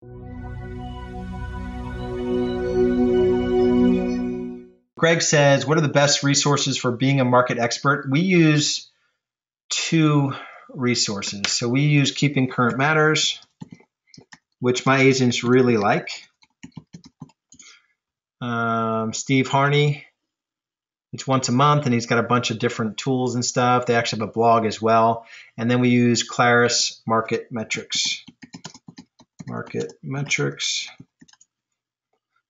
Greg says, what are the best resources for being a market expert? We use two resources. So we use Keeping Current Matters, which my agents really like. Steve Harney, it's once a month, and he's got a bunch of different tools and stuff. They actually have a blog as well. And then we use Claris Market Metrics. Market Metrics.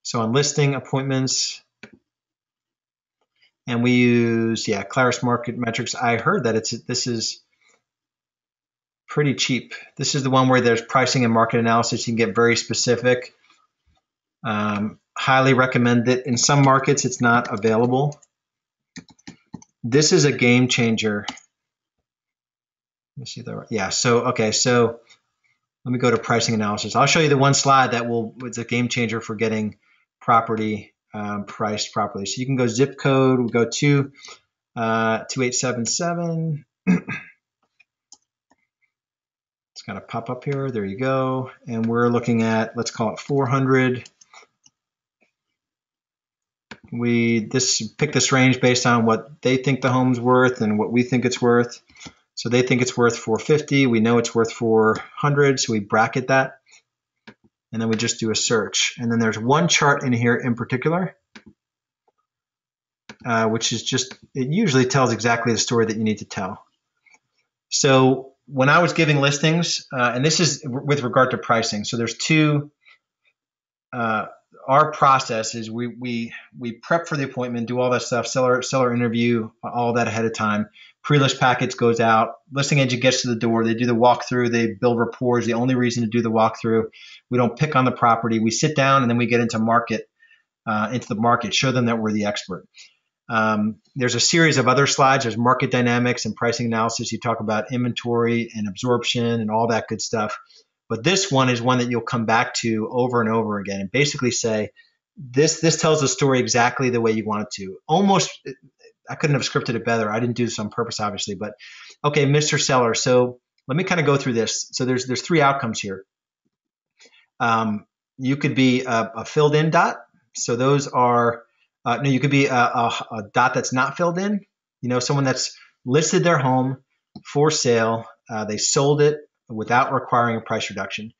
So on listing appointments, and we use, Claris Market Metrics. I heard that this is pretty cheap. This is the one where there's pricing and market analysis. You can get very specific. Highly recommend it. In some markets, it's not available. This is a game changer. Let me see that. Yeah. So let me go to pricing analysis. I'll show you the one slide that it's a game changer for getting property priced properly. So you can go zip code. We'll go to 2877. It's going to pop up here. There you go. And we're looking at, let's call it 400. We pick this range based on what they think the home's worth and what we think it's worth. So they think it's worth 450. We know it's worth 400, so we bracket that. And then we just do a search. And then there's one chart in here in particular, which is just, it usually tells exactly the story that you need to tell. So when I was giving listings, and this is with regard to pricing, so there's two, our process is we prep for the appointment, do all that stuff, seller interview, all that ahead of time. Pre-list package goes out, listing agent gets to the door, they do the walkthrough, they build rapport is the only reason to do the walkthrough. We don't pick on the property. We sit down and then we get into the market, show them that we're the expert. There's a series of other slides. There's market dynamics and pricing analysis. You talk about inventory and absorption and all that good stuff. But this one is one that you'll come back to over and over again and basically say, this tells the story exactly the way you want it to. Almost, I couldn't have scripted it better. I didn't do this on purpose, obviously. But okay, Mr. Seller. So let me kind of go through this. So there's three outcomes here. You could be a filled in dot. So those are, no, you could be a dot that's not filled in. Someone that's listed their home for sale. They sold it without requiring a price reduction.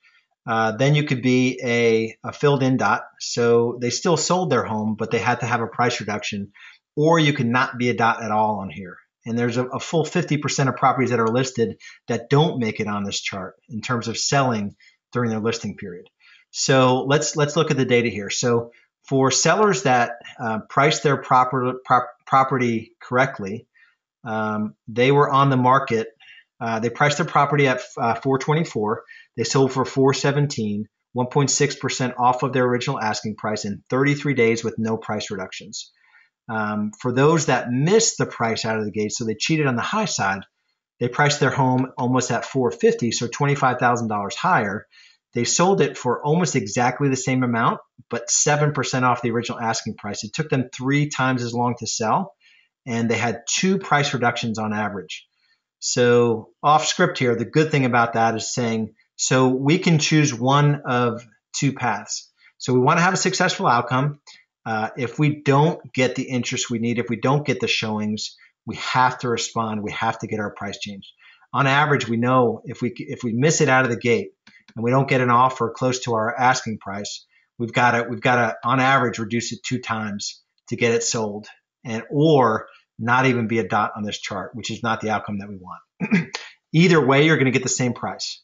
Then you could be a filled in dot. So they still sold their home, but they had to have a price reduction. Or you can not be a dot at all on here. And there's a full 50% of properties that are listed that don't make it on this chart in terms of selling during their listing period. So let's look at the data here. So for sellers that priced their property correctly, they were on the market. They priced their property at $424. They sold for $417, 1.6% off of their original asking price in 33 days with no price reductions. For those that missed the price out of the gate, so they cheated on the high side, they priced their home almost at $450, so $25,000 higher. They sold it for almost exactly the same amount, but 7% off the original asking price. It took them 3 times as long to sell, and they had 2 price reductions on average. So off script here, the good thing about that is saying, so we can choose one of 2 paths. So we want to have a successful outcome. If we don't get the interest we need, if we don't get the showings, we have to respond. We have to get our price changed. On average, we know if we miss it out of the gate and we don't get an offer close to our asking price, we've got to on average reduce it 2 times to get it sold, or not even be a dot on this chart, which is not the outcome that we want. Either way, you're going to get the same price.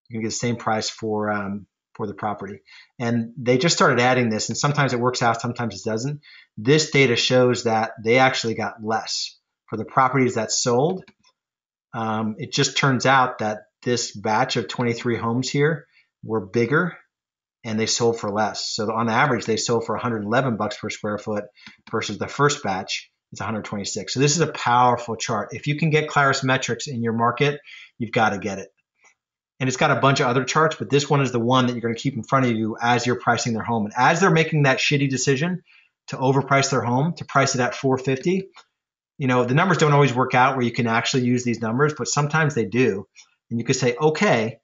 You're going to get the same price for the property. And they just started adding this, and sometimes it works out, sometimes it doesn't. This data shows that they actually got less for the properties that sold. It just turns out that this batch of 23 homes here were bigger and they sold for less. So on average, they sold for $111 per square foot versus the first batch, it's 126. So this is a powerful chart. If you can get Claris metrics in your market, you've got to get it. And it's got a bunch of other charts, but this one is the one that you're going to keep in front of you as you're pricing their home. And as they're making that shitty decision to overprice their home, to price it at $450, the numbers don't always work out where you can actually use these numbers, but sometimes they do. And you could say, okay,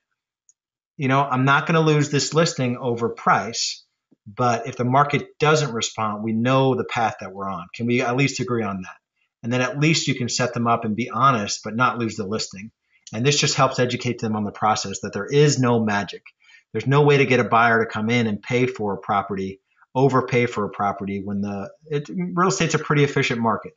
I'm not going to lose this listing over price, but if the market doesn't respond, we know the path that we're on. Can we at least agree on that? And then at least you can set them up and be honest, but not lose the listing. And this just helps educate them on the process that there is no magic. There's no way to get a buyer to come in and pay for a property, overpay for a property when real estate's a pretty efficient market.